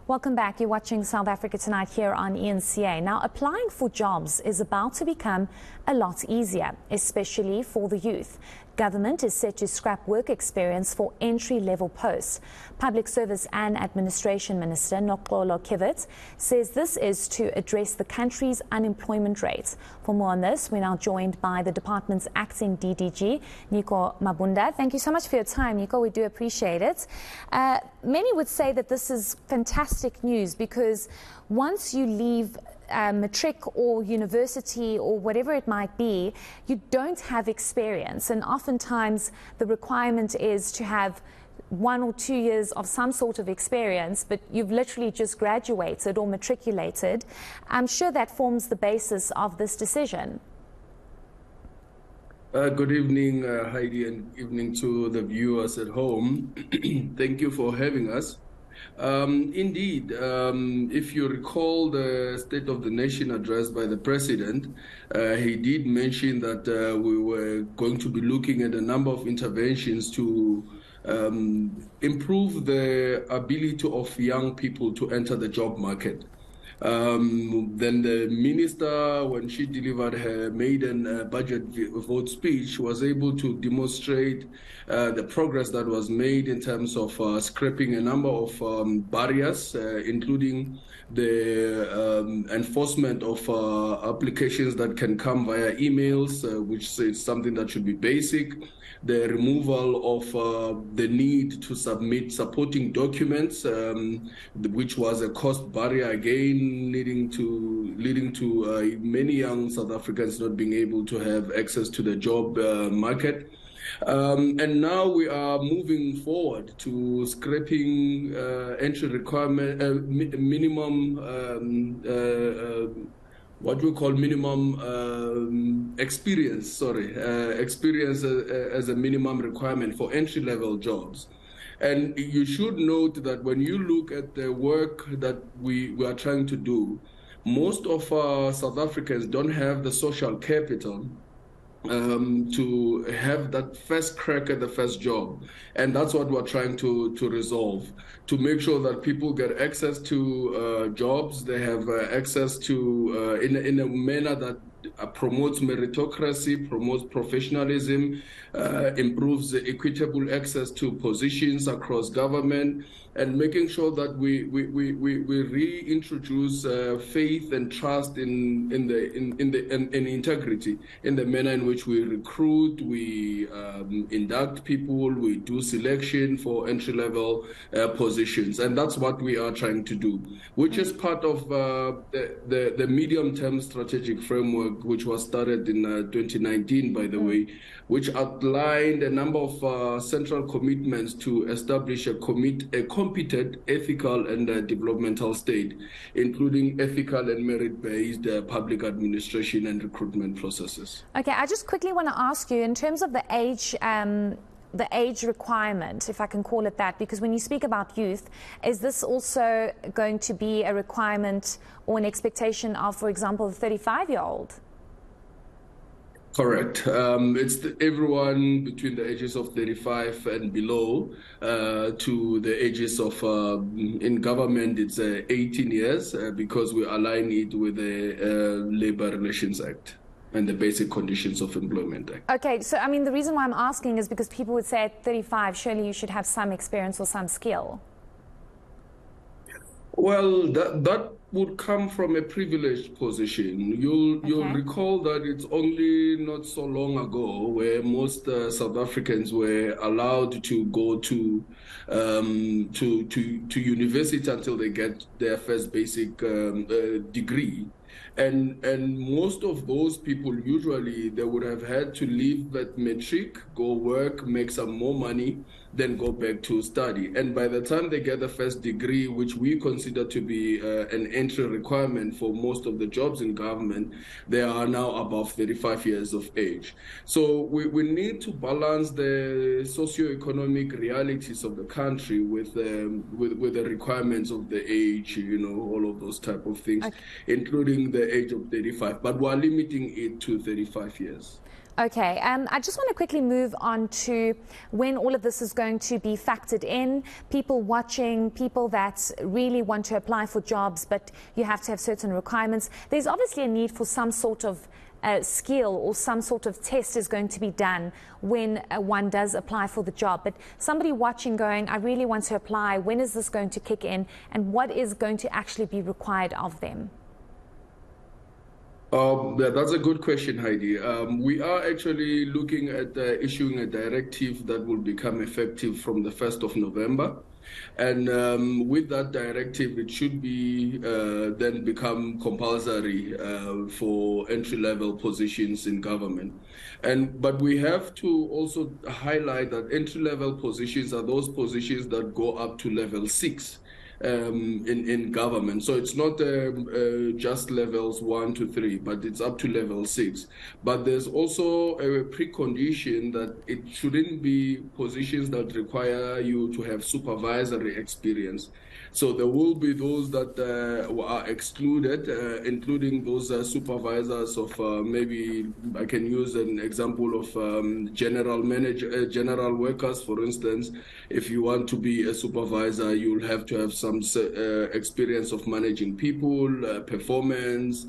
Welcome back. You're watching South Africa Tonight here on eNCA. Now, applying for jobs is about to become a lot easier, especially for the youth. Government is set to scrap work experience for entry-level posts. Public Service and Administration Minister Noxolo Kiviet says this is to address the country's unemployment rate. For more on this, we're now joined by the department's Acting DDG, Nyiko Mabunda. Thank you so much for your time, Nyiko. We do appreciate it. Many would say that this is fantastic news because once you leave matric or university or whatever it might be, you don't have experience, and oftentimes the requirement is to have 1 or 2 years of some sort of experience, but you've literally just graduated or matriculated. I'm sure that forms the basis of this decision. Good evening, Heidi, and evening to the viewers at home. Thank you for having us. Indeed, if you recall the State of the Nation address by the President, he did mention that we were going to be looking at a number of interventions to improve the ability of young people to enter the job market. Then the minister, when she delivered her maiden budget vote speech, was able to demonstrate the progress that was made in terms of scrapping a number of barriers, including the enforcement of applications that can come via emails, which is something that should be basic. The removal of the need to submit supporting documents, which was a cost barrier again, leading to many young South Africans not being able to have access to the job market. And now we are moving forward to scrapping entry requirement, minimum what we call minimum experience, experience as a minimum requirement for entry-level jobs. And you should note that when you look at the work that we are trying to do, most of South Africans don't have the social capital to have that first crack at the first job. And that's what we're trying to resolve, to make sure that people get access to jobs, they have access to, in a manner that promotes meritocracy, promotes professionalism, improves equitable access to positions across government, and making sure that we reintroduce faith and trust in integrity in the manner in which we recruit, we induct people, we do selection for entry-level positions, and that's what we are trying to do, which is part of the medium-term strategic framework, which was started in 2019, by the way, which outlined a number of central commitments to establish a competent, ethical, and developmental state, including ethical and merit-based public administration and recruitment processes. Okay, I just quickly want to ask you, in terms of the age requirement, if I can call it that, because when you speak about youth, is this also going to be a requirement or an expectation of, for example, the 35-year-old? Correct. It's everyone between the ages of 35 and below to the ages of, in government, it's 18 years because we align it with the Labor Relations Act and the Basic Conditions of Employment Act. Okay, so I mean, the reason why I'm asking is because people would say at 35, surely you should have some experience or some skill. Well, that would come from a privileged position. You'll recall that it's only not so long ago where most South Africans were allowed to go to university until they get their first basic degree. And most of those people, usually they would have had to leave at matric, go work, make some more money, then go back to study. And by the time they get the first degree, which we consider to be an entry requirement for most of the jobs in government, they are now above 35 years of age. So we need to balance the socioeconomic realities of the country with the requirements of the age, you know, all of those type of things, including the age of 35. But we're limiting it to 35 years. Okay, I just want to quickly move on to when all of this is going to be factored in. People watching, people that really want to apply for jobs, but you have to have certain requirements. There's obviously a need for some sort of skill or some sort of test is going to be done when one does apply for the job. But somebody watching going, I really want to apply, when is this going to kick in, and what is going to actually be required of them? That's a good question, Heidi. We are actually looking at issuing a directive that will become effective from the 1st of November. And with that directive, it should be then become compulsory for entry-level positions in government. But we have to also highlight that entry-level positions are those positions that go up to level 6. In government. So it's not just levels 1 to 3, but it's up to level 6. But there's also a precondition that it shouldn't be positions that require you to have supervisory experience. So there will be those that are excluded, including those supervisors of maybe I can use an example of general workers, for instance. If you want to be a supervisor, you'll have to have some experience of managing people, performance,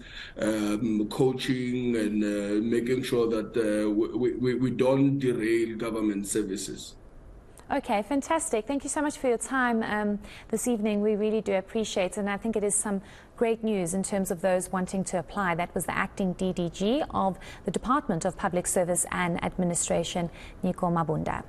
coaching, and making sure that we don't derail government services. Okay, fantastic. Thank you so much for your time this evening. We really do appreciate it, and I think it is some great news in terms of those wanting to apply. That was the Acting DDG of the Department of Public Service and Administration, Nyiko Mabunda.